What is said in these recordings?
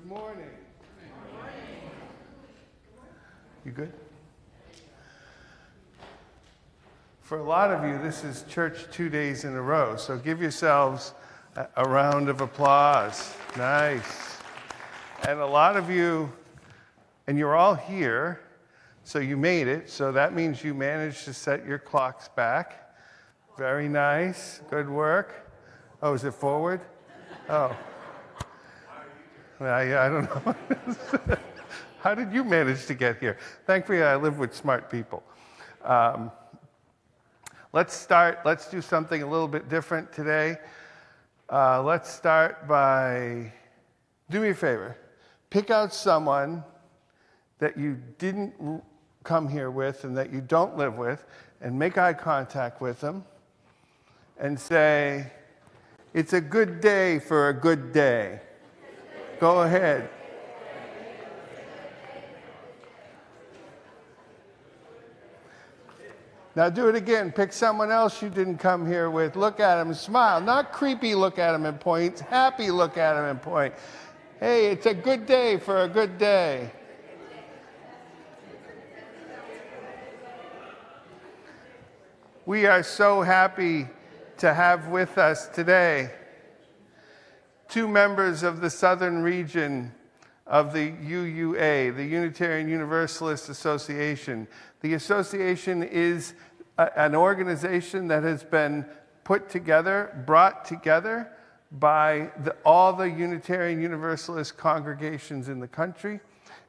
Good morning. You good? For a lot of you, this is church 2 days in a row, so give yourselves a round of applause. Nice. And a lot of you, and you're all here, so you made it, so that means you managed to set your clocks back. Very nice. Good work. Oh, is it forward? Oh. I don't know. How did you manage to get here? Thankfully, I live with smart people. Let's do something a little bit different today. Let's start by, do me a favor, pick out someone that you didn't come here with and that you don't live with, and make eye contact with them and say, "It's a good day for a good day." Go ahead. Now do it again. Pick someone else you didn't come here with. Look at them and smile. Not creepy look at them and point. Happy look at them and point. Hey, it's a good day for a good day. We are so happy to have with us today two members of the southern region of the UUA, the Unitarian Universalist Association. The association is an organization that has been put together, brought together by all the Unitarian Universalist congregations in the country.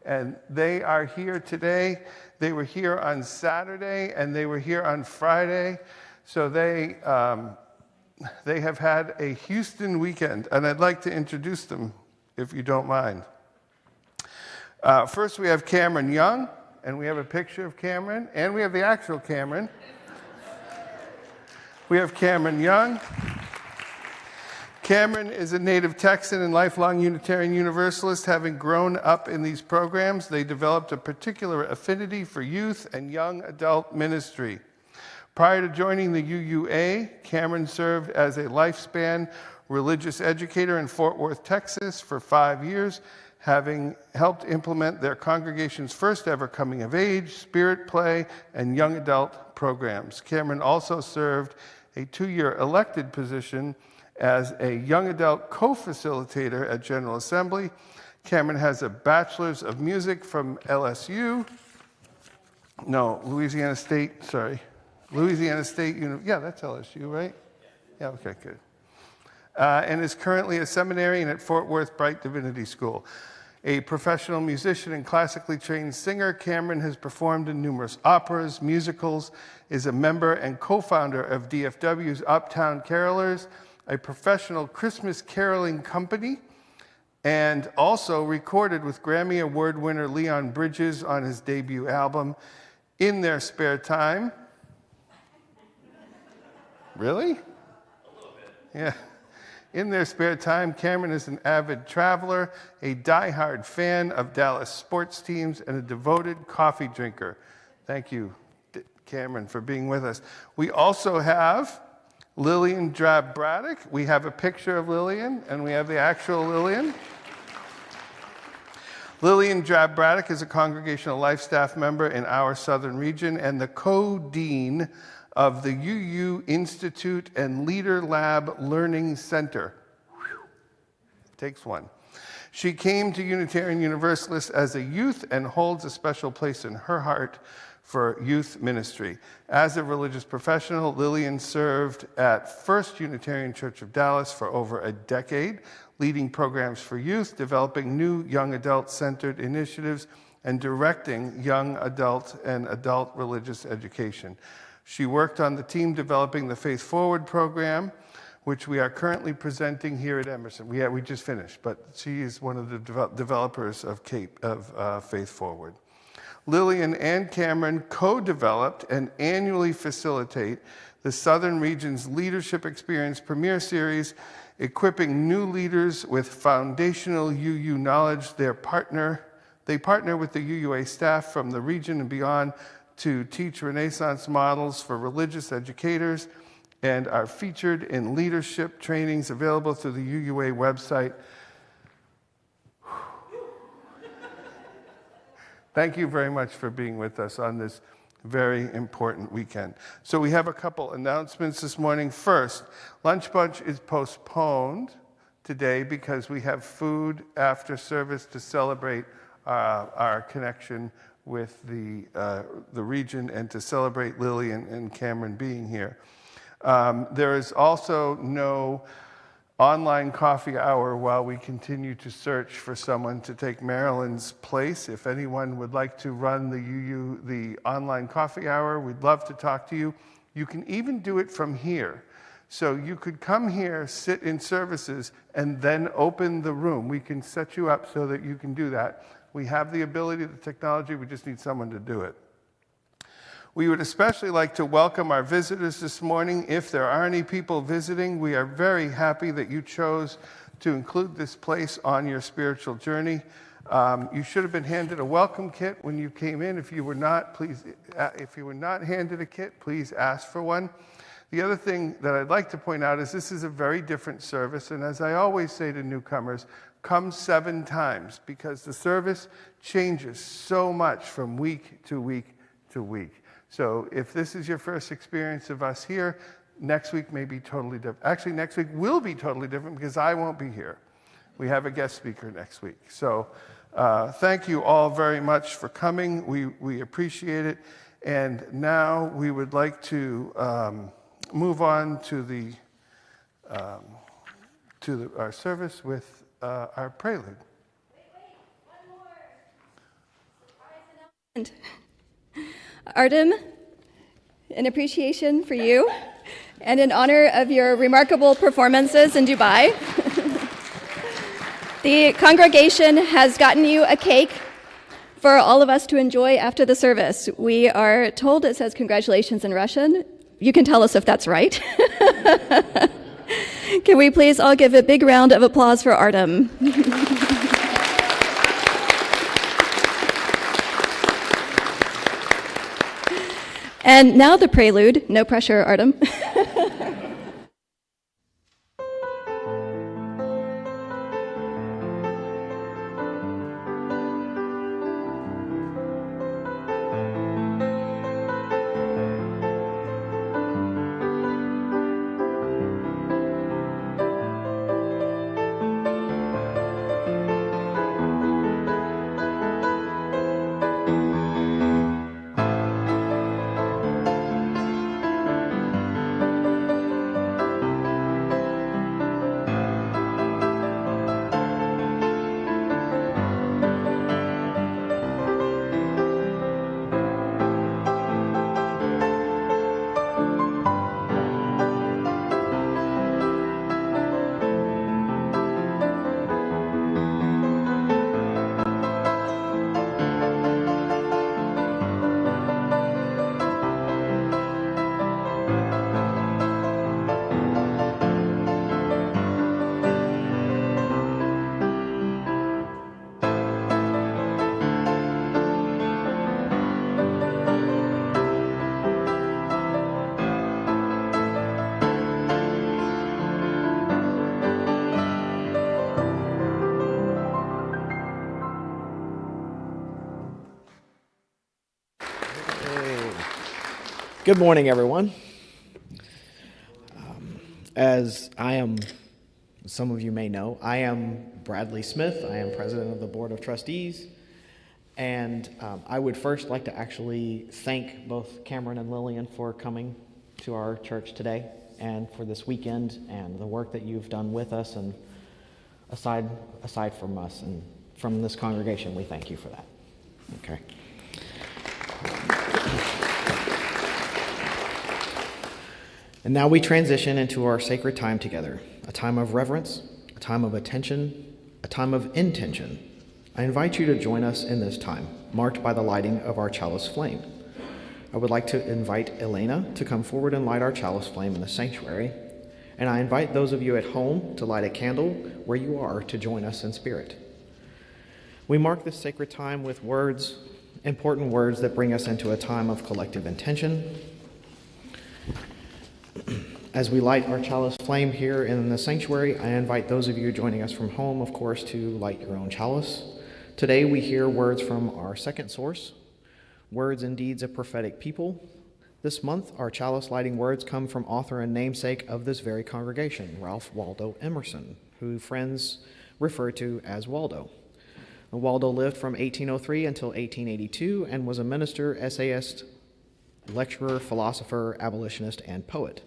And they are here today. They were here on Saturday and they were here on Friday. So they have had a Houston weekend, and I'd like to introduce them, if you don't mind. First, we have Cameron Young, and we have a picture of Cameron, and we have the actual Cameron. We have Cameron Young. Cameron is a native Texan and lifelong Unitarian Universalist. Having grown up in these programs, they developed a particular affinity for youth and young adult ministry. Prior to joining the UUA, Cameron served as a lifespan religious educator in Fort Worth, Texas for 5 years, having helped implement their congregation's first ever coming of age, spirit play, and young adult programs. Cameron also served a 2-year elected position as a young adult co-facilitator at General Assembly. Cameron has a bachelor's of music from Louisiana State, yeah, that's LSU, right? Yeah, okay, good. And is currently a seminarian at Fort Worth Bright Divinity School. A professional musician and classically trained singer, Cameron has performed in numerous operas, musicals, is a member and co-founder of DFW's Uptown Carolers, a professional Christmas caroling company, and also recorded with Grammy Award winner Leon Bridges on his debut album. In their spare time, really? A little bit. Yeah. In their spare time, Cameron is an avid traveler, a diehard fan of Dallas sports teams, and a devoted coffee drinker. Thank you, Cameron, for being with us. We also have Lillian Drab-Braddick. We have a picture of Lillian, and we have the actual Lillian. Lillian Drab-Braddick is a congregational life staff member in our southern region and the co-dean of the UU Institute and Leader Lab Learning Center. Takes one. She came to Unitarian Universalist as a youth and holds a special place in her heart for youth ministry. As a religious professional, Lillian served at First Unitarian Church of Dallas for over a decade, leading programs for youth, developing new young adult-centered initiatives, and directing young adult and adult religious education. She worked on the team developing the Faith Forward program, which we are currently presenting here at Emerson. We just finished, but she is one of the developers of Faith Forward. Lillian and Cameron co-developed and annually facilitate the Southern Region's Leadership Experience Premier Series, equipping new leaders with foundational UU knowledge. They partner with the UUA staff from the region and beyond to teach Renaissance models for religious educators and are featured in leadership trainings available through the UUA website. Thank you very much for being with us on this very important weekend. So we have a couple announcements this morning. First, Lunch Bunch is postponed today because we have food after service to celebrate our connection with the region and to celebrate Lillian and Cameron being here. There is also no online coffee hour while we continue to search for someone to take Marilyn's place. If anyone would like to run the online coffee hour, we'd love to talk to you. You can even do it from here. So you could come here, sit in services, and then open the room. We can set you up so that you can do that. We have the ability, the technology, we just need someone to do it. We would especially like to welcome our visitors this morning. If there are any people visiting, we are very happy that you chose to include this place on your spiritual journey. You should have been handed a welcome kit when you came in. If you were not, handed a kit, please ask for one. The other thing that I'd like to point out is this is a very different service, and as I always say to newcomers, come 7 times, because the service changes so much from week to week to week. So if this is your first experience of us here, next week may be totally different. Actually, next week will be totally different because I won't be here. We have a guest speaker next week. So thank you all very much for coming. We appreciate it. And now we would like to move on to our service with our prelude. Wait, one more surprise announcement. Artem, in appreciation for you and in honor of your remarkable performances in Dubai, the congregation has gotten you a cake for all of us to enjoy after the service. We are told it says congratulations in Russian. You can tell us if that's right. Can we please all give a big round of applause for Artem? And now the prelude. No pressure, Artem. Good morning, everyone. As some of you may know, I am Bradley Smith. I am president of the Board of Trustees. And I would first like to actually thank both Cameron and Lillian for coming to our church today and for this weekend and the work that you've done with us and aside from us and from this congregation. We thank you for that. Okay. And now we transition into our sacred time together, a time of reverence, a time of attention, a time of intention. I invite you to join us in this time, marked by the lighting of our chalice flame. I would like to invite Elena to come forward and light our chalice flame in the sanctuary, and I invite those of you at home to light a candle where you are to join us in spirit. We mark this sacred time with words, important words that bring us into a time of collective intention. As we light our chalice flame here in the sanctuary, I invite those of you joining us from home, of course, to light your own chalice, Today we hear words from our second source, Words and Deeds of Prophetic People. This month, our chalice lighting words come from author and namesake of this very congregation, Ralph Waldo Emerson, who friends refer to as Waldo. Waldo lived from 1803 until 1882 and was a minister, essayist, lecturer, philosopher, abolitionist, and poet.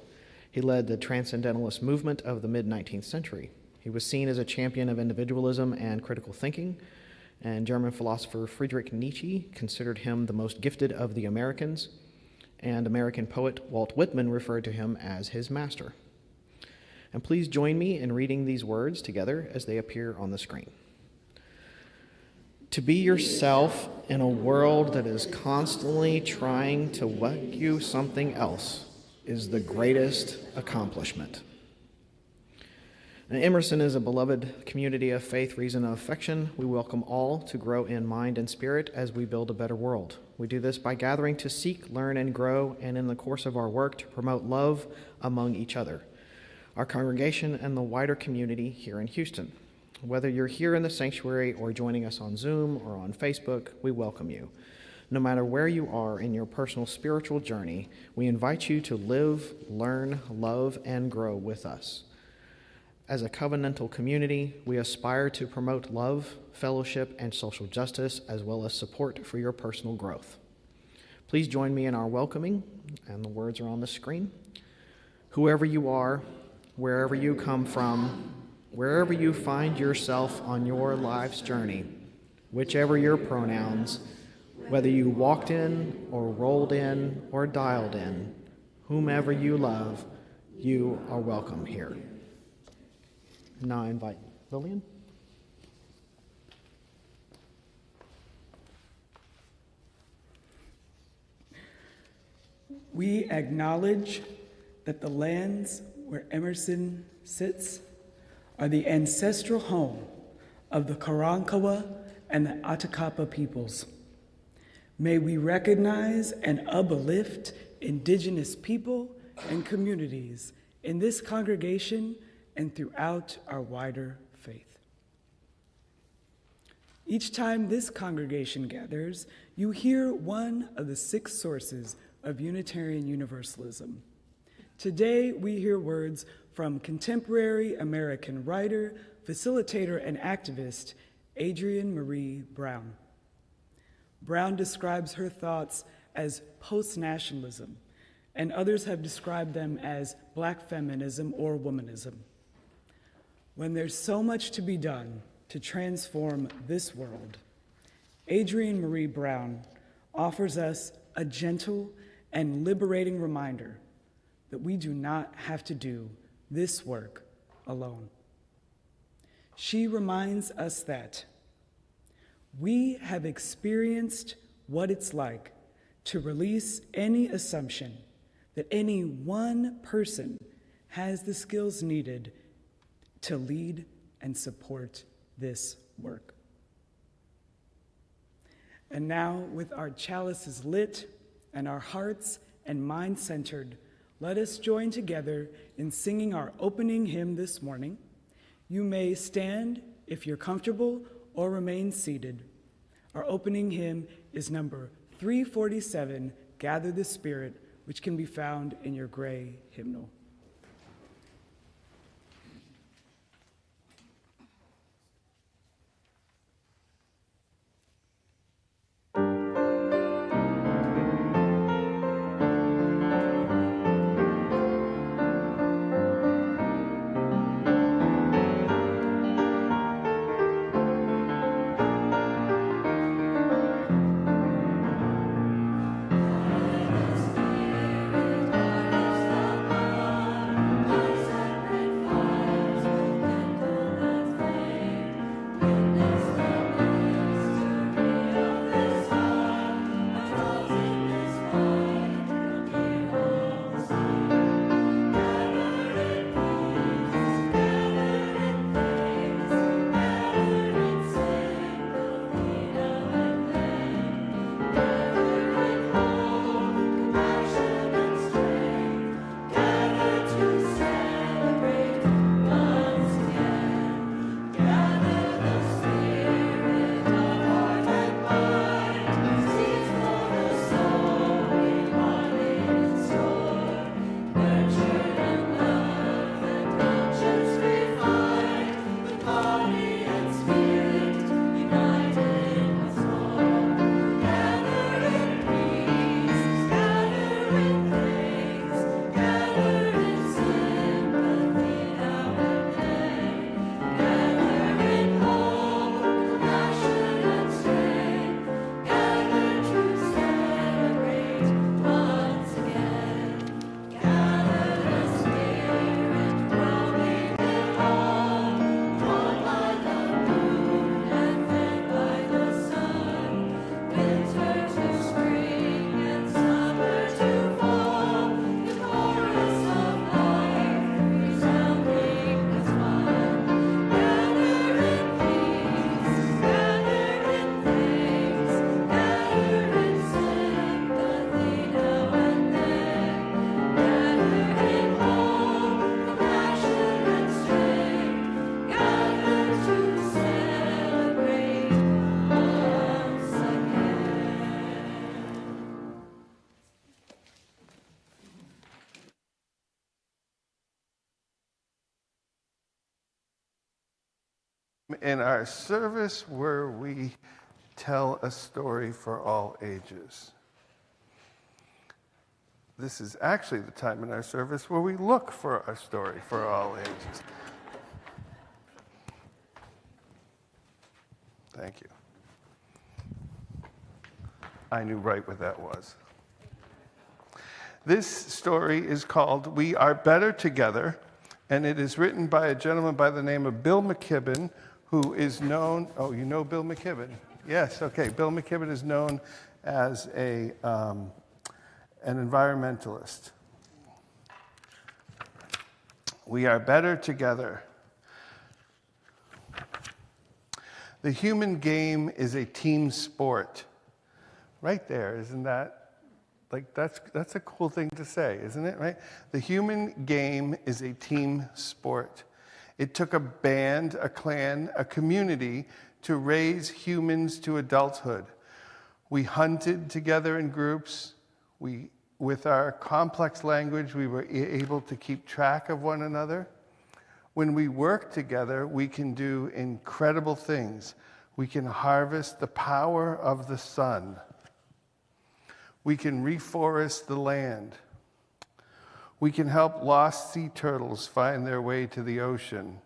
He led the transcendentalist movement of the mid-19th century. He was seen as a champion of individualism and critical thinking, and German philosopher Friedrich Nietzsche considered him the most gifted of the Americans, and American poet Walt Whitman referred to him as his master. And please join me in reading these words together as they appear on the screen. To be yourself in a world that is constantly trying to make you something else is the greatest accomplishment. And Emerson is a beloved community of faith, reason, and affection. We welcome all to grow in mind and spirit as we build a better world. We do this by gathering to seek, learn, and grow, and in the course of our work to promote love among each other, our congregation, and the wider community here in Houston. Whether you're here in the sanctuary or joining us on Zoom or on Facebook, we welcome you. No matter where you are in your personal spiritual journey, we invite you to live, learn, love, and grow with us. As a covenantal community, we aspire to promote love, fellowship, and social justice, as well as support for your personal growth. Please join me in our welcoming, and the words are on the screen. Whoever you are, wherever you come from, wherever you find yourself on your life's journey, whichever your pronouns, whether you walked in or rolled in or dialed in, whomever you love, you are welcome here. Now I invite Lillian. We acknowledge that the lands where Emerson sits are the ancestral home of the Karankawa and the Atacapa peoples. May we recognize and uplift indigenous people and communities in this congregation and throughout our wider faith. Each time this congregation gathers, you hear one of the 6 sources of Unitarian Universalism. Today, we hear words from contemporary American writer, facilitator, and activist Adrienne Marie Brown. Brown describes her thoughts as post-nationalism, and others have described them as Black feminism or womanism. When there's so much to be done to transform this world, Adrienne Marie Brown offers us a gentle and liberating reminder that we do not have to do this work alone. She reminds us that we have experienced what it's like to release any assumption that any one person has the skills needed to lead and support this work. And now, with our chalices lit and our hearts and minds centered, let us join together in singing our opening hymn this morning. You may stand if you're comfortable or remain seated. Our opening hymn is number 347, Gather the Spirit, which can be found in your gray hymnal. in our service where we tell a story for all ages. This is actually the time in our service where we look for a story for all ages. Thank you. I knew right what that was. This story is called We Are Better Together, and it is written by a gentleman by the name of Bill McKibben, who is known, oh, you know Bill McKibben? Yes, okay. Bill McKibben is known as an environmentalist. We are better together. The human game is a team sport. Right there, isn't that, like, that's a cool thing to say, isn't it, right? The human game is a team sport. It took a band, a clan, a community to raise humans to adulthood. We hunted together in groups. With our complex language, we were able to keep track of one another. When we work together, we can do incredible things. We can harvest the power of the sun. We can reforest the land. We can help lost sea turtles find their way to the ocean.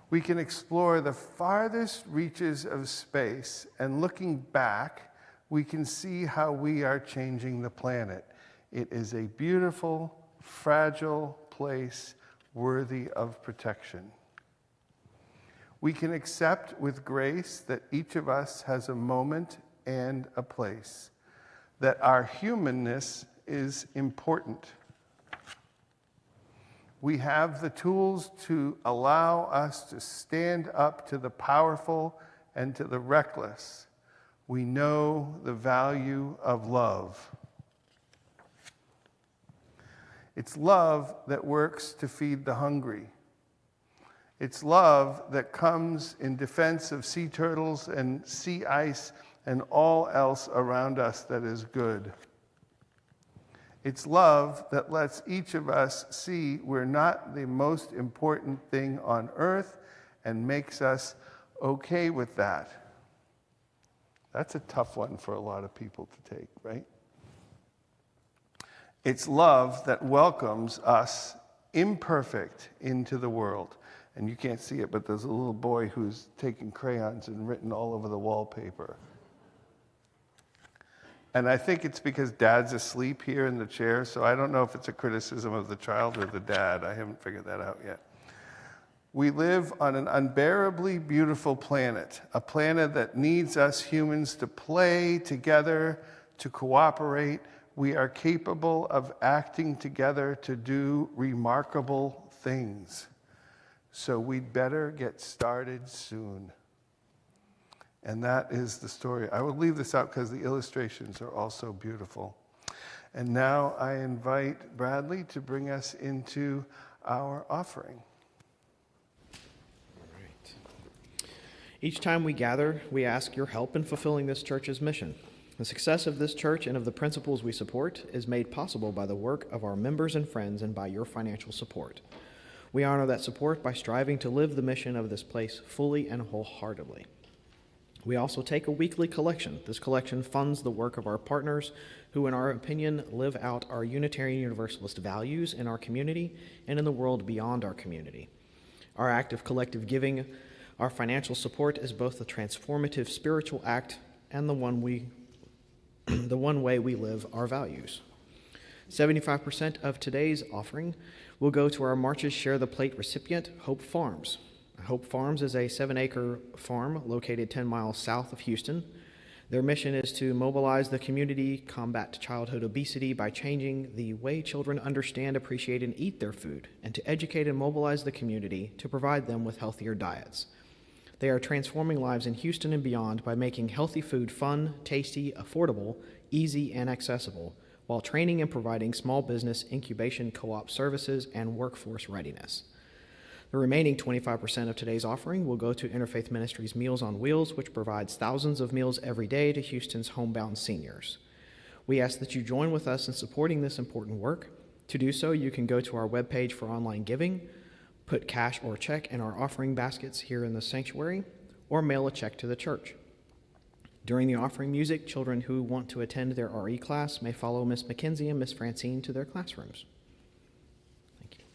We can explore the farthest reaches of space, and looking back, we can see how we are changing the planet. It is a beautiful, fragile place worthy of protection. We can accept with grace that each of us has a moment and a place, that our humanness is important. We have the tools to allow us to stand up to the powerful and to the reckless. We know the value of love. It's love that works to feed the hungry. It's love that comes in defense of sea turtles and sea ice and all else around us that is good. It's love that lets each of us see we're not the most important thing on earth and makes us okay with that. That's a tough one for a lot of people to take, right? It's love that welcomes us imperfect into the world. And you can't see it, but there's a little boy who's taken crayons and written all over the wallpaper. And I think it's because Dad's asleep here in the chair, so I don't know if it's a criticism of the child or the dad. I haven't figured that out yet. We live on an unbearably beautiful planet, a planet that needs us humans to play together, to cooperate. We are capable of acting together to do remarkable things. So we'd better get started soon. And that is the story. I will leave this out because the illustrations are also beautiful. And now I invite Bradley to bring us into our offering. All right. Each time we gather, we ask your help in fulfilling this church's mission. The success of this church and of the principles we support is made possible by the work of our members and friends and by your financial support. We honor that support by striving to live the mission of this place fully and wholeheartedly. We also take a weekly collection. This collection funds the work of our partners who, in our opinion, live out our Unitarian Universalist values in our community and in the world beyond our community. Our act of collective giving, our financial support, is both a transformative spiritual act and the one way we live our values. 75% of today's offering will go to our Marches Share the Plate recipient, Hope Farms. Hope Farms is a 7-acre farm located 10 miles south of Houston. Their mission is to mobilize the community, combat childhood obesity by changing the way children understand, appreciate, and eat their food, and to educate and mobilize the community to provide them with healthier diets. They are transforming lives in Houston and beyond by making healthy food fun, tasty, affordable, easy, and accessible, while training and providing small business incubation co-op services and workforce readiness. The remaining 25% of today's offering will go to Interfaith Ministries Meals on Wheels, which provides thousands of meals every day to Houston's homebound seniors. We ask that you join with us in supporting this important work. To do so, you can go to our webpage for online giving, put cash or check in our offering baskets here in the sanctuary, or mail a check to the church. During the offering music, children who want to attend their RE class may follow Miss McKenzie and Miss Francine to their classrooms. Thank you.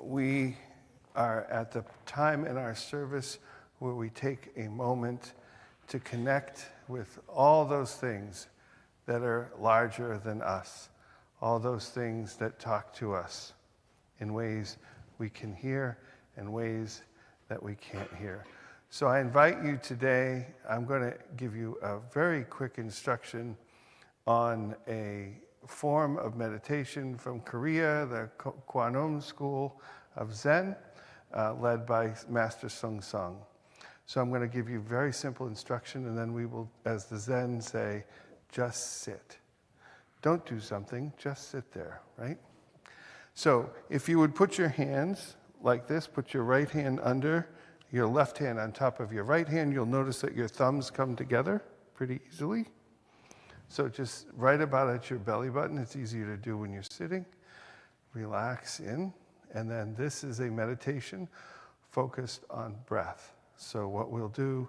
We are at the time in our service where we take a moment to connect with all those things that are larger than us, all those things that talk to us in ways we can hear and ways that we can't hear. So I invite you today, I'm going to give you a very quick instruction on a form of meditation from Korea, the Kwanom School of Zen, led by Master Sung Sung. So I'm going to give you very simple instruction, and then we will, as the Zen say, just sit. Don't do something, just sit there, right? So if you would put your hands like this, put your right hand under your left hand on top of your right hand, you'll notice that your thumbs come together pretty easily. So just right about at your belly button, it's easier to do when you're sitting. Relax in, and then this is a meditation focused on breath. So what we'll do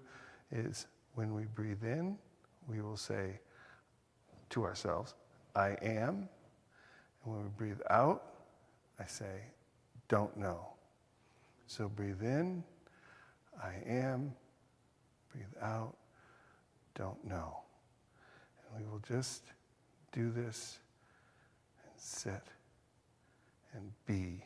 is when we breathe in, we will say to ourselves, I am. And when we breathe out, I say, don't know. So breathe in, I am. Breathe out, don't know. And we will just do this and sit and be.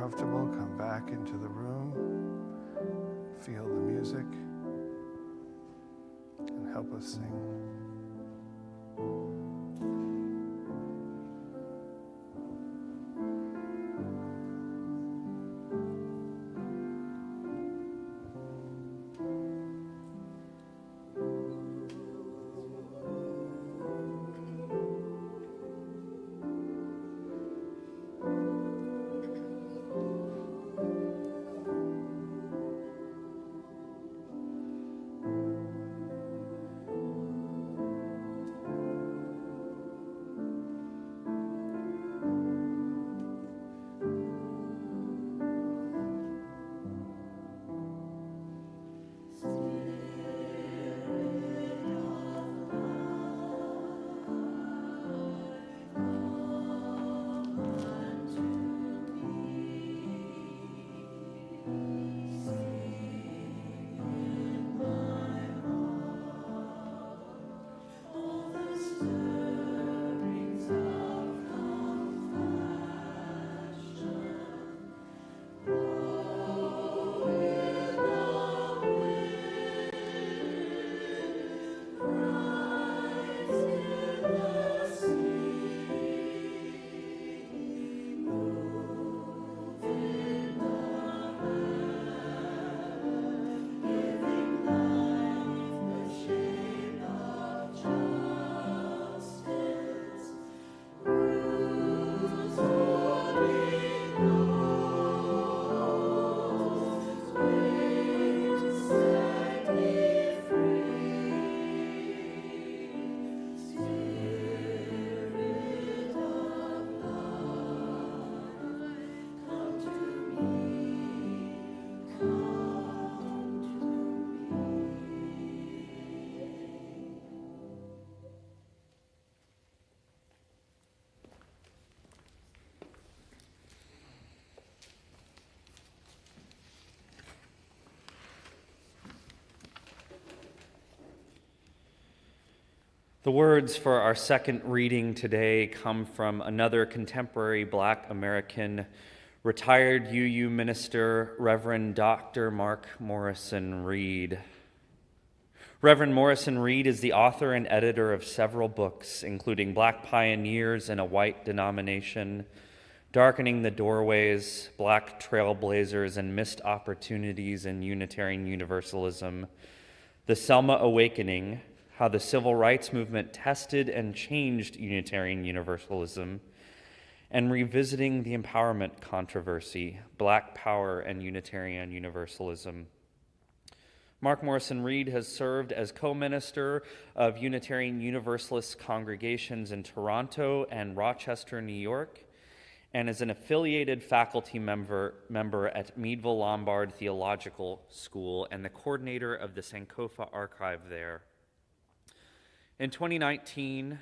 comfortable, come back into the room, feel the music, and help us sing. The words for our second reading today come from another contemporary Black American retired UU minister, Reverend Dr. Mark Morrison Reed. Reverend Morrison Reed is the author and editor of several books, including Black Pioneers in a White Denomination, Darkening the Doorways, Black Trailblazers and Missed Opportunities in Unitarian Universalism, The Selma Awakening, How the Civil Rights Movement Tested and Changed Unitarian Universalism, and Revisiting the Empowerment Controversy, Black Power and Unitarian Universalism. Mark Morrison Reed has served as co-minister of Unitarian Universalist congregations in Toronto and Rochester, New York, and is an affiliated faculty member at Meadville Lombard Theological School and the coordinator of the Sankofa Archive there. In 2019,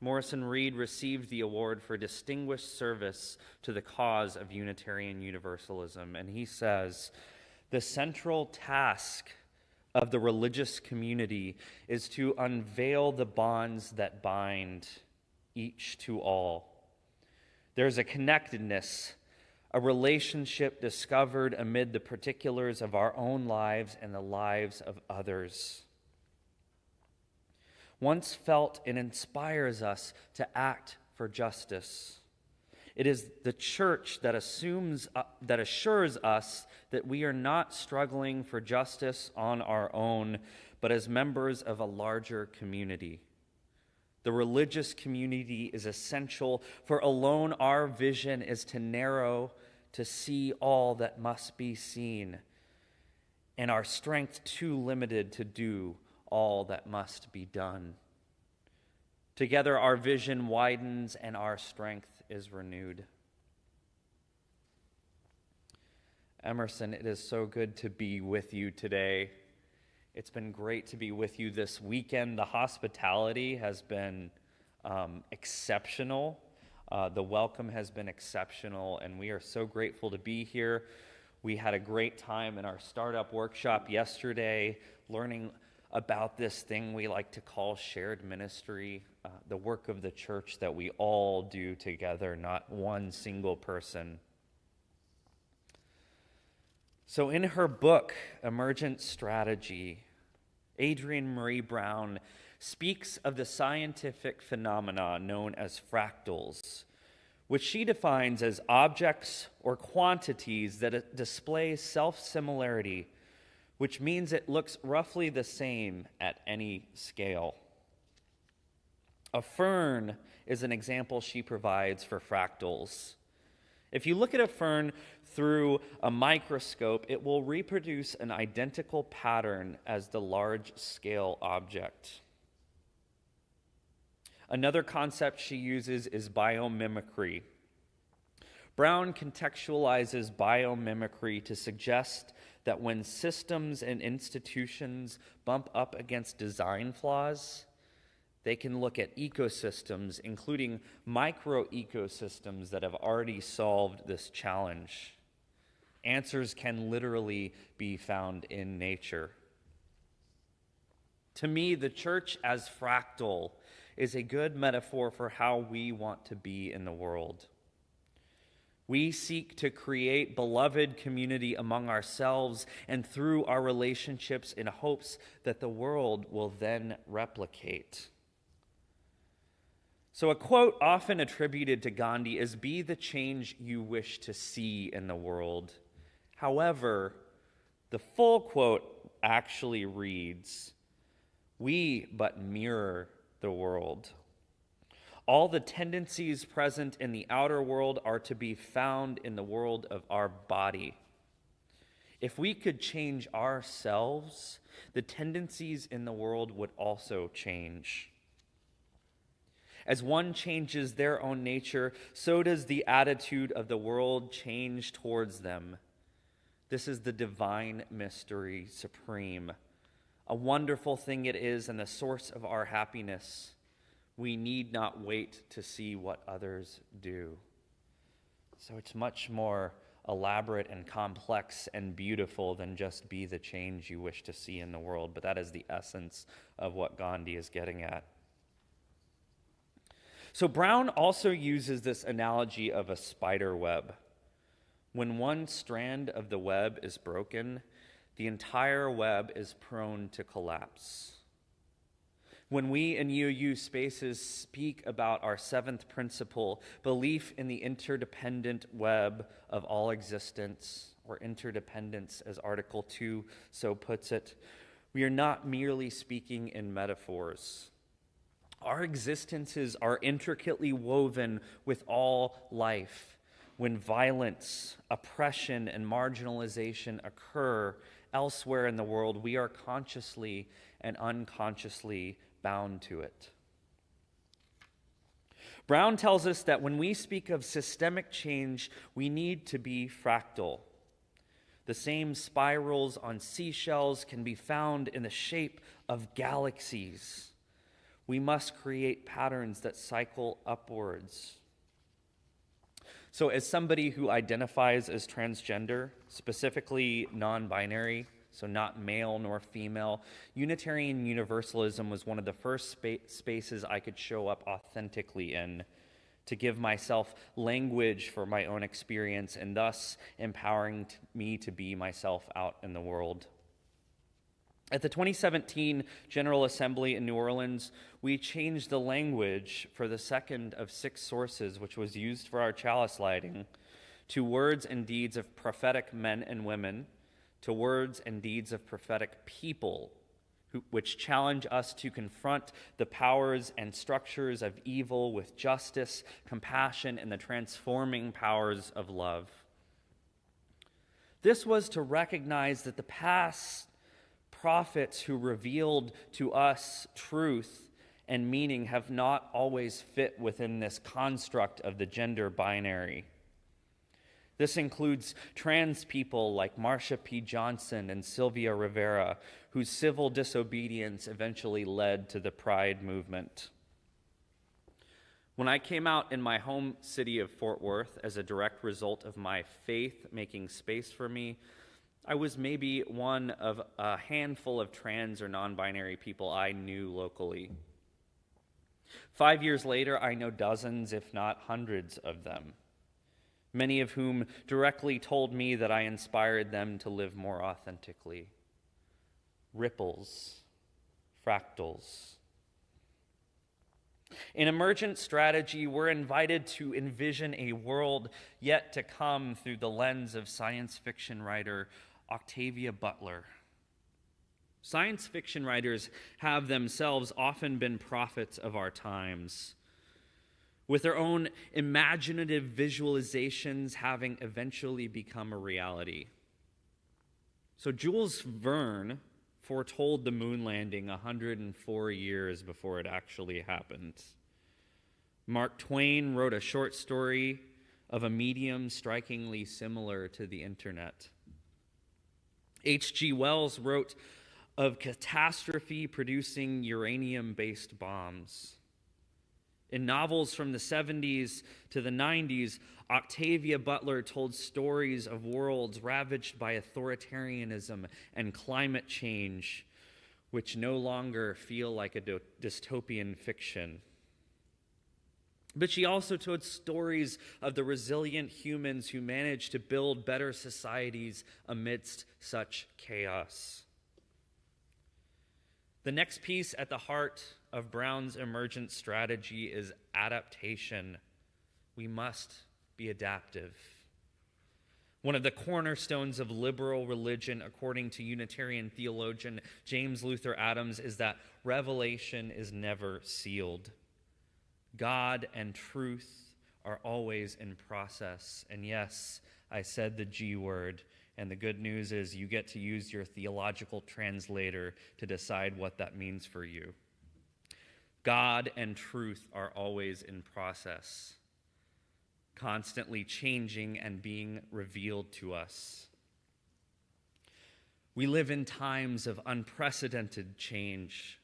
Morrison Reed received the award for distinguished service to the cause of Unitarian Universalism, and he says, "The central task of the religious community is to unveil the bonds that bind each to all. There's a connectedness, a relationship discovered amid the particulars of our own lives and the lives of others. Once felt, it inspires us to act for justice. It is the church that assures us that we are not struggling for justice on our own, but as members of a larger community. The religious community is essential, for alone our vision is to narrow to see all that must be seen, and our strength too limited to do all that must be done. Together our vision widens and our strength is renewed." Emerson, it is so good to be with you today. It's been great to be with you this weekend. The hospitality has been exceptional. The welcome has been exceptional, and we are so grateful to be here. We had a great time in our startup workshop yesterday, learning about this thing we like to call shared ministry, the work of the church that we all do together, not one single person. So in her book, Emergent Strategy, Adrienne Marie Brown speaks of the scientific phenomena known as fractals, which she defines as objects or quantities that display self-similarity, which means it looks roughly the same at any scale. A fern is an example she provides for fractals. If you look at a fern through a microscope, it will reproduce an identical pattern as the large-scale object. Another concept she uses is biomimicry. Brown contextualizes biomimicry to suggest that when systems and institutions bump up against design flaws, they can look at ecosystems, including micro-ecosystems that have already solved this challenge. Answers can literally be found in nature. To me, the church as fractal is a good metaphor for how we want to be in the world. We seek to create beloved community among ourselves and through our relationships in hopes that the world will then replicate. So a quote often attributed to Gandhi is, "Be the change you wish to see in the world." However, the full quote actually reads, "We but mirror the world. All the tendencies present in the outer world are to be found in the world of our body. If we could change ourselves, the tendencies in the world would also change. As one changes their own nature, so does the attitude of the world change towards them. This is the divine mystery supreme. A wonderful thing it is and the source of our happiness. We need not wait to see what others do." So it's much more elaborate and complex and beautiful than just be the change you wish to see in the world, but that is the essence of what Gandhi is getting at. So Brown also uses this analogy of a spider web. When one strand of the web is broken, the entire web is prone to collapse. When we in UU Spaces speak about our seventh principle, belief in the interdependent web of all existence, or interdependence as Article 2 so puts it, we are not merely speaking in metaphors. Our existences are intricately woven with all life. When violence, oppression, and marginalization occur elsewhere in the world, we are consciously and unconsciously bound to it. Brown tells us that when we speak of systemic change, we need to be fractal. The same spirals on seashells can be found in the shape of galaxies. We must create patterns that cycle upwards. So as somebody who identifies as transgender, specifically non-binary, so not male nor female, Unitarian Universalism was one of the first spaces I could show up authentically in, to give myself language for my own experience and thus empowering me to be myself out in the world. At the 2017 General Assembly in New Orleans, we changed the language for the second of 6 sources, which was used for our chalice lighting, to words and deeds of prophetic men and women, to words and deeds of prophetic people, which challenge us to confront the powers and structures of evil with justice, compassion, and the transforming powers of love. This was to recognize that the past prophets who revealed to us truth and meaning have not always fit within this construct of the gender binary. This includes trans people like Marsha P. Johnson and Sylvia Rivera, whose civil disobedience eventually led to the Pride movement. When I came out in my home city of Fort Worth as a direct result of my faith making space for me, I was maybe one of a handful of trans or non-binary people I knew locally. 5 years later, I know dozens, if not hundreds of them. many of whom directly told me that I inspired them to live more authentically. Ripples, fractals. In Emergent Strategy, we're invited to envision a world yet to come through the lens of science fiction writer Octavia Butler. Science fiction writers have themselves often been prophets of our times, with their own imaginative visualizations having eventually become a reality. So Jules Verne foretold the moon landing 104 years before it actually happened. Mark Twain wrote a short story of a medium strikingly similar to the internet. H.G. Wells wrote of catastrophe producing uranium-based bombs. In novels from the 70s to the 90s, Octavia Butler told stories of worlds ravaged by authoritarianism and climate change, which no longer feel like a dystopian fiction. But she also told stories of the resilient humans who managed to build better societies amidst such chaos. The next piece at the heart of Brown's emergent strategy is adaptation. We must be adaptive. One of the cornerstones of liberal religion, according to Unitarian theologian James Luther Adams, is that revelation is never sealed. God and truth are always in process. And yes, I said the G word. And the good news is you get to use your theological translator to decide what that means for you. God and truth are always in process, constantly changing and being revealed to us. We live in times of unprecedented change.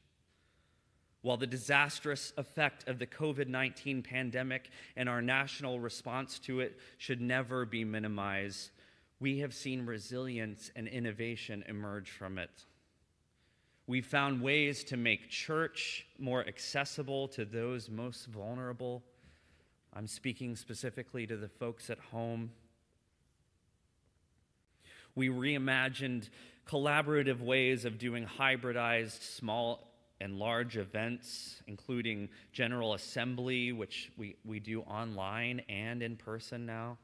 While the disastrous effect of the COVID-19 pandemic and our national response to it should never be minimized, we have seen resilience and innovation emerge from it. We've found ways to make church more accessible to those most vulnerable. I'm speaking specifically to the folks at home. We reimagined collaborative ways of doing hybridized small and large events, including General Assembly, which we do online and in person now.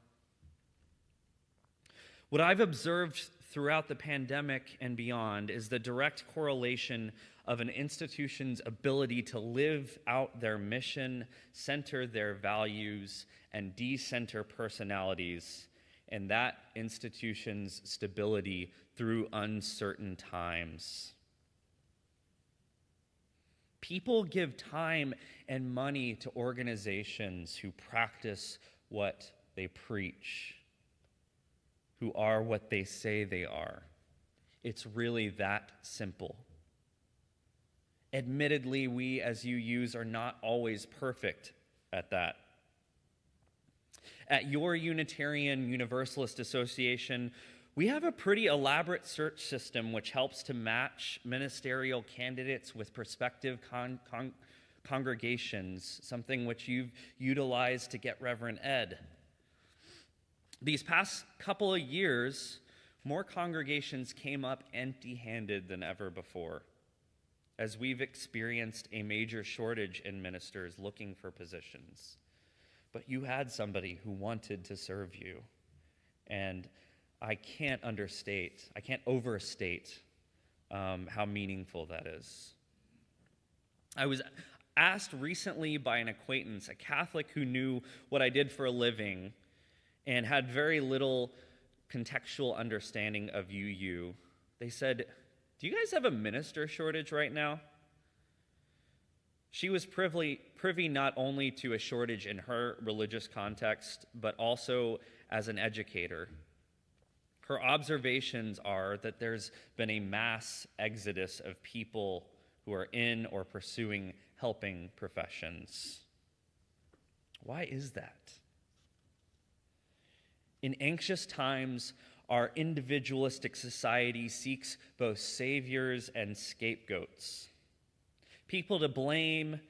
What I've observed throughout the pandemic and beyond is the direct correlation of an institution's ability to live out their mission, center their values, and decenter personalities, and that institution's stability through uncertain times. People give time and money to organizations who practice what they preach, who are what they say they are. It's really that simple. Admittedly, we as UUs are not always perfect at that. At your Unitarian Universalist Association, we have a pretty elaborate search system which helps to match ministerial candidates with prospective congregations, something which you've utilized to get Reverend Ed. These past couple of years, more congregations came up empty-handed than ever before, as we've experienced a major shortage in ministers looking for positions. But you had somebody who wanted to serve you, and I can't overstate how meaningful that is. I was asked recently by an acquaintance, a Catholic who knew what I did for a living and had very little contextual understanding of UU. They said, "Do you guys have a minister shortage right now?" She was privy not only to a shortage in her religious context, but also as an educator. Her observations are that there's been a mass exodus of people who are in or pursuing helping professions. Why is that? In anxious times, our individualistic society seeks both saviors and scapegoats. People to blame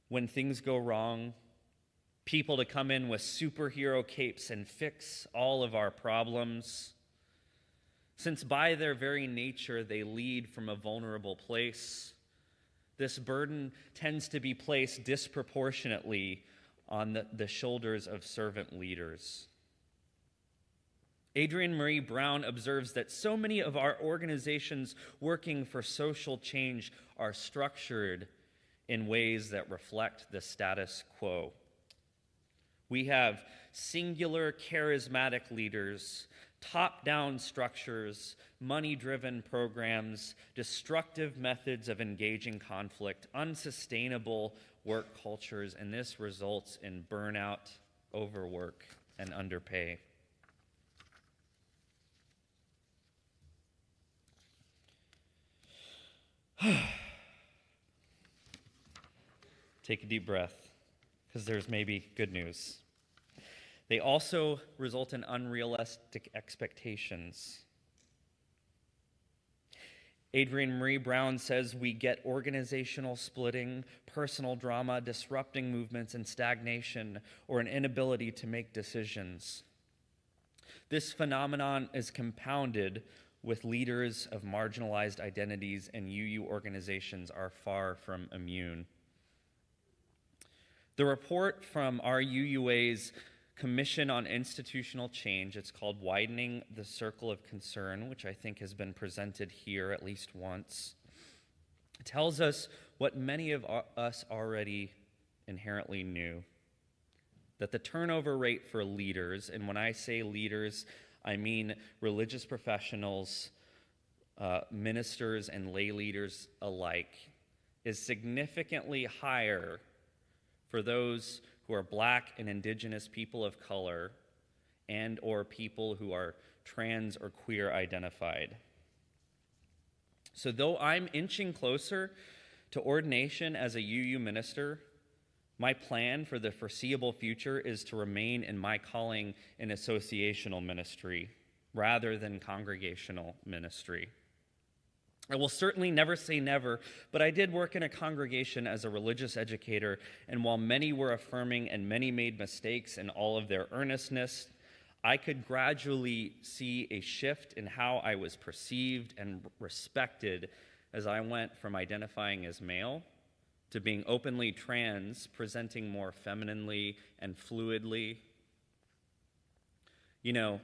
when things go wrong, people to come in with superhero capes and fix all of our problems, since by their very nature they lead from a vulnerable place. This burden tends to be placed disproportionately on the shoulders of servant leaders. Adrienne Marie Brown observes that so many of our organizations working for social change are structured in ways that reflect the status quo. We have singular, charismatic leaders, top-down structures, money-driven programs, destructive methods of engaging conflict, unsustainable work cultures, and this results in burnout, overwork, and underpay. Take a deep breath, because there's maybe good news. They also result in unrealistic expectations. Adrienne Marie Brown says we get organizational splitting, personal drama, disrupting movements, and stagnation, or an inability to make decisions. This phenomenon is compounded with leaders of marginalized identities, and UU organizations are far from immune. The report from our UUA's Commission on Institutional Change, it's called Widening the Circle of Concern, which I think has been presented here at least once, it tells us what many of us already inherently knew, that the turnover rate for leaders, and when I say leaders, I mean religious professionals, ministers, and lay leaders alike, is significantly higher for those who are Black and Indigenous people of color and or people who are trans or queer identified. So though I'm inching closer to ordination as a UU minister, my plan for the foreseeable future is to remain in my calling in associational ministry rather than congregational ministry. I will certainly never say never, but I did work in a congregation as a religious educator, and while many were affirming and many made mistakes in all of their earnestness, I could gradually see a shift in how I was perceived and respected as I went from identifying as male to being openly trans, presenting more femininely and fluidly. You know,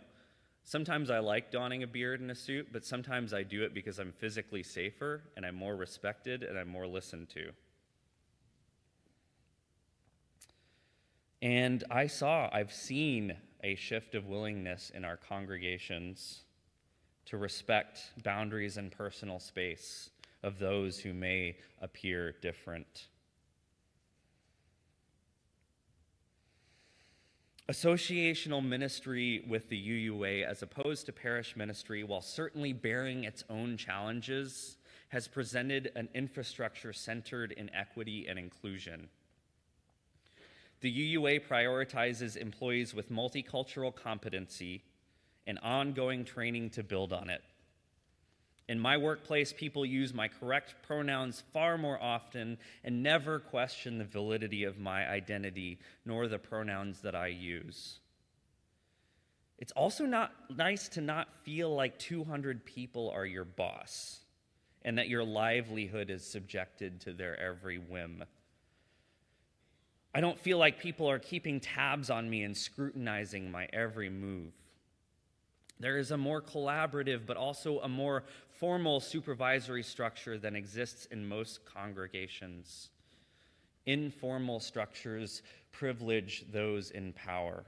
sometimes I like donning a beard and a suit, but sometimes I do it because I'm physically safer and I'm more respected and I'm more listened to. And I've seen a shift of willingness in our congregations to respect boundaries and personal space of those who may appear different. Associational ministry with the UUA, as opposed to parish ministry, while certainly bearing its own challenges, has presented an infrastructure centered in equity and inclusion. The UUA prioritizes employees with multicultural competency and ongoing training to build on it. In my workplace, people use my correct pronouns far more often and never question the validity of my identity nor the pronouns that I use. It's also not nice to not feel like 200 people are your boss and that your livelihood is subjected to their every whim. I don't feel like people are keeping tabs on me and scrutinizing my every move. There is a more collaborative but also a more formal supervisory structure than exists in most congregations. Informal structures privilege those in power.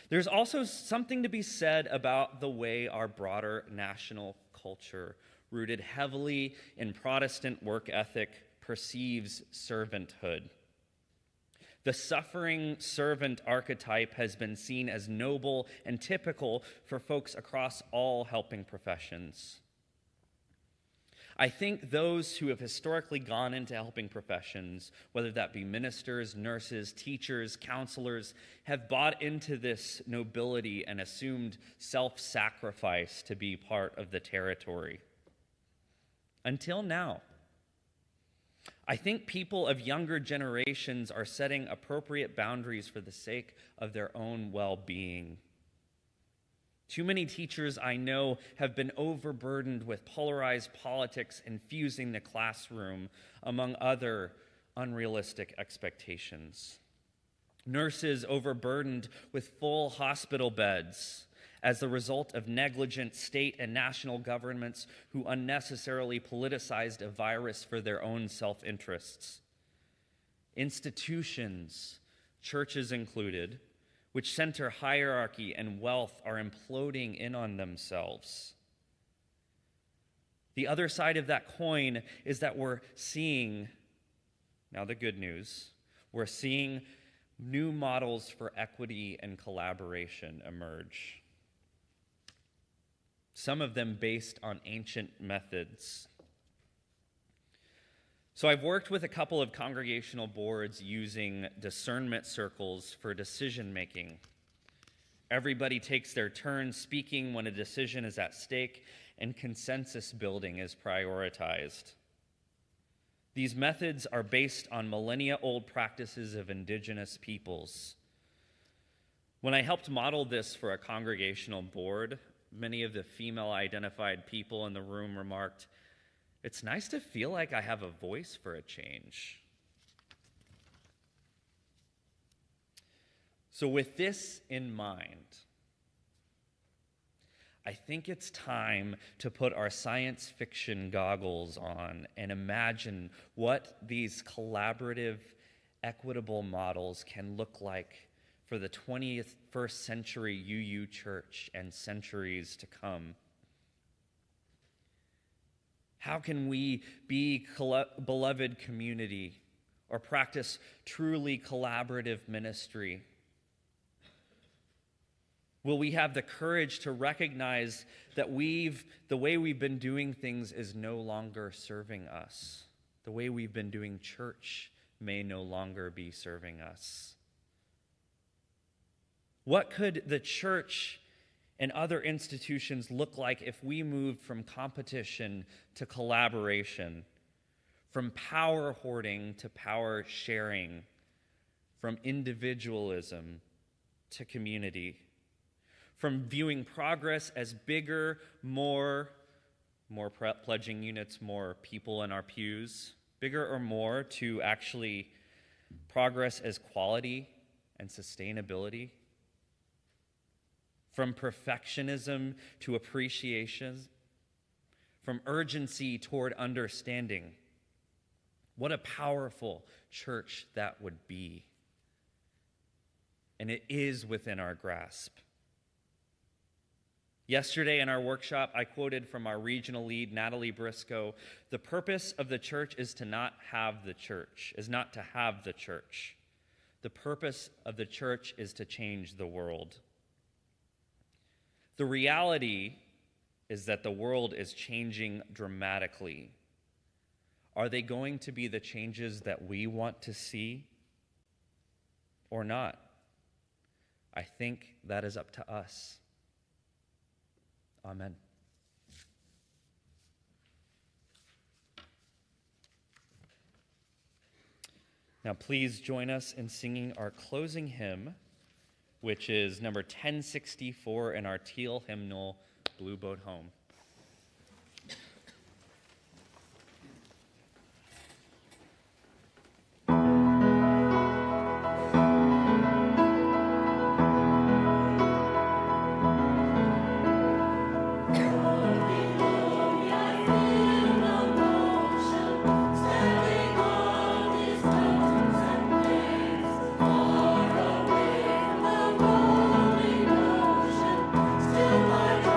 There's also something to be said about the way our broader national culture, rooted heavily in Protestant work ethic, perceives servanthood. The suffering servant archetype has been seen as noble and typical for folks across all helping professions. I think those who have historically gone into helping professions, whether that be ministers, nurses, teachers, counselors, have bought into this nobility and assumed self-sacrifice to be part of the territory. Until now. I think people of younger generations are setting appropriate boundaries for the sake of their own well-being. Too many teachers I know have been overburdened with polarized politics infusing the classroom, among other unrealistic expectations. Nurses overburdened with full hospital beds as the result of negligent state and national governments who unnecessarily politicized a virus for their own self-interests. Institutions, churches included, which center hierarchy and wealth, are imploding in on themselves. The other side of that coin is that we're seeing, now the good news, we're seeing new models for equity and collaboration emerge. Some of them based on ancient methods. So I've worked with a couple of congregational boards using discernment circles for decision making. Everybody takes their turn speaking when a decision is at stake, and consensus building is prioritized. These methods are based on millennia-old practices of indigenous peoples. When I helped model this for a congregational board, many of the female-identified people in the room remarked, "It's nice to feel like I have a voice for a change." So with this in mind, I think it's time to put our science fiction goggles on and imagine what these collaborative, equitable models can look like for the 21st century UU Church and centuries to come. How can we be beloved community or practice truly collaborative ministry? Will we have the courage to recognize that the way we've been doing things is no longer serving us? The way we've been doing church may no longer be serving us. What could the church and other institutions look like if we moved from competition to collaboration, from power hoarding to power sharing, from individualism to community, from viewing progress as bigger, more pledging units, more people in our pews, bigger or more, to actually progress as quality and sustainability? From perfectionism to appreciation, from urgency toward understanding. What a powerful church that would be. And it is within our grasp. Yesterday in our workshop, I quoted from our regional lead, Natalie Briscoe, "The purpose of the church is not to have the church. The purpose of the church is to change the world." The reality is that the world is changing dramatically. Are they going to be the changes that we want to see or not? I think that is up to us. Amen. Now please join us in singing our closing hymn, which is number 1064 in our teal hymnal, Blue Boat Home. Still I try.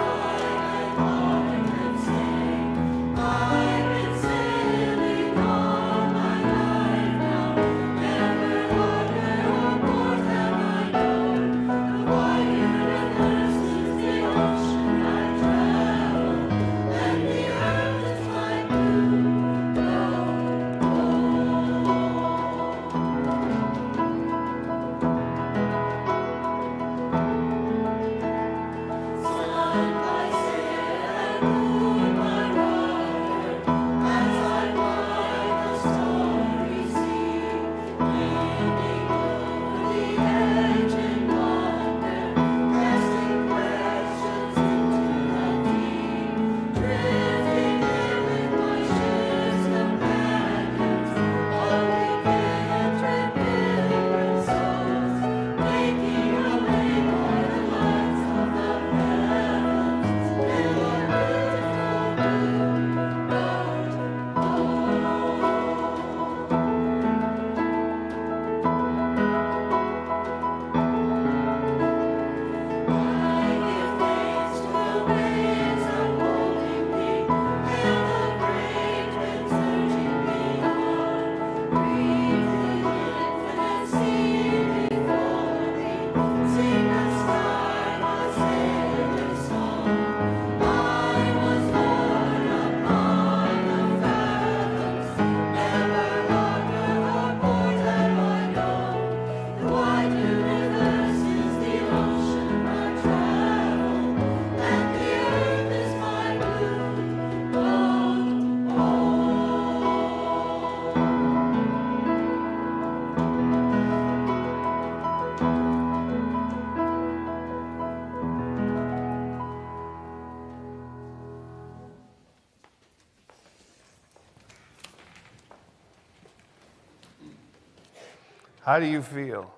How do you feel?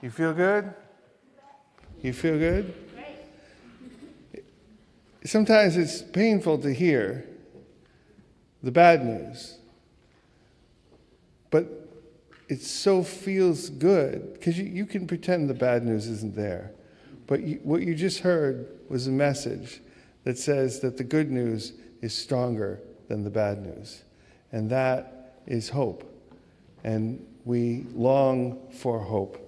You feel good? You feel good? Sometimes it's painful to hear the bad news, but it so feels good because you can pretend the bad news isn't there. But what you just heard was a message that says that the good news is stronger than the bad news. And that is hope. And we long for hope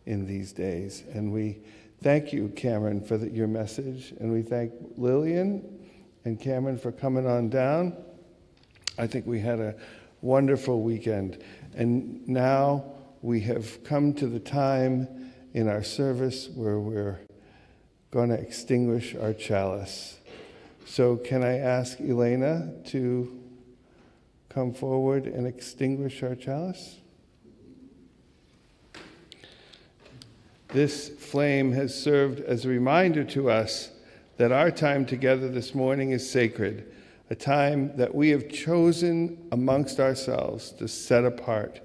in these days. And we thank you, Cameron, for your message. And we thank Lillian and Cameron for coming on down. I think we had a wonderful weekend. And now we have come to the time in our service where we're going to extinguish our chalice. So can I ask Elena to come forward and extinguish our chalice? This flame has served as a reminder to us that our time together this morning is sacred, a time that we have chosen amongst ourselves to set apart.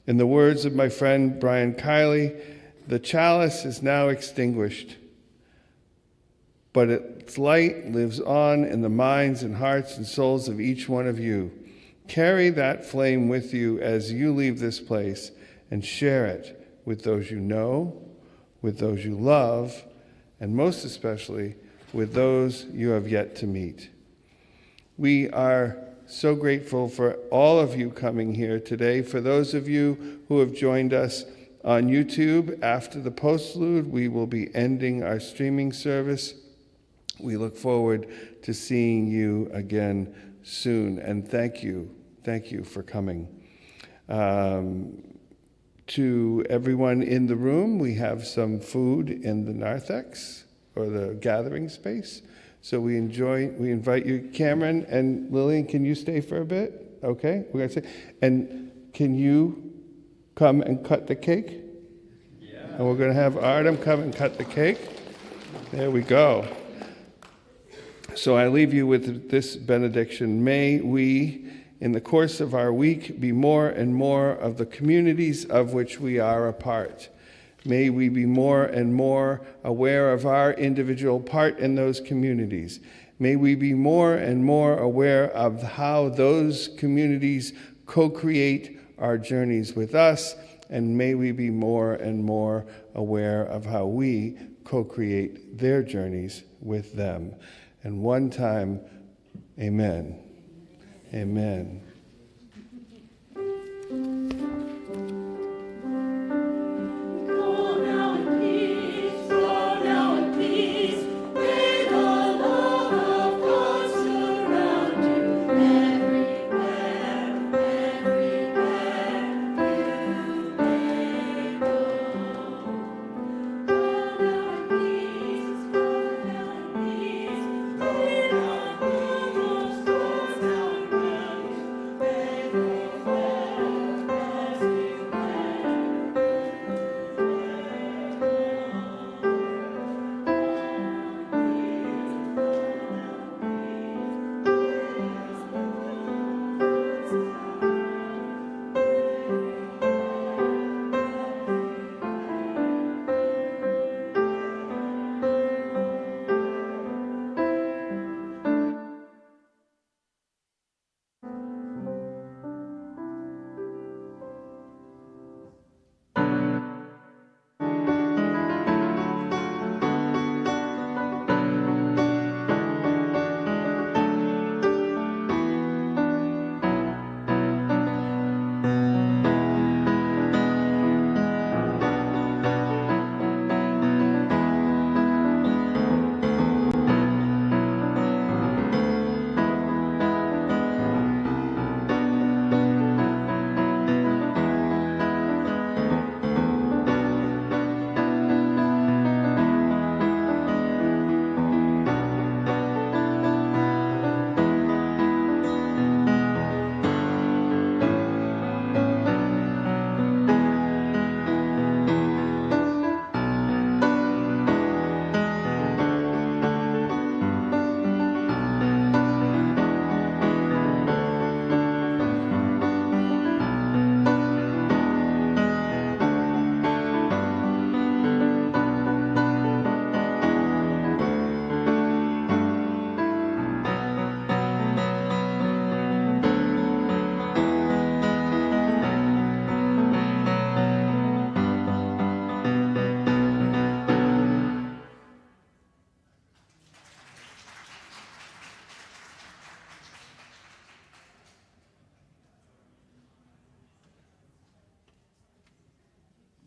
In the words of my friend Brian Kiley, the chalice is now extinguished, but its light lives on in the minds and hearts and souls of each one of you. Carry that flame with you as you leave this place and share it with those you know, with those you love, and most especially with those you have yet to meet. We are so grateful for all of you coming here today. For those of you who have joined us on YouTube, after the postlude, we will be ending our streaming service. We look forward to seeing you again soon, and thank you for coming. To everyone in the room, we have some food in the narthex, or the gathering space. So we invite you. Cameron and Lillian, can you stay for a bit? Okay, we're gonna stay. And can you come and cut the cake? Yeah. And we're gonna have Artem come and cut the cake. There we go. So I leave you with this benediction. May we, in the course of our week, be more and more of the communities of which we are a part. May we be more and more aware of our individual part in those communities. May we be more and more aware of how those communities co-create our journeys with us, and may we be more and more aware of how we co-create their journeys with them. And one time, amen. Amen.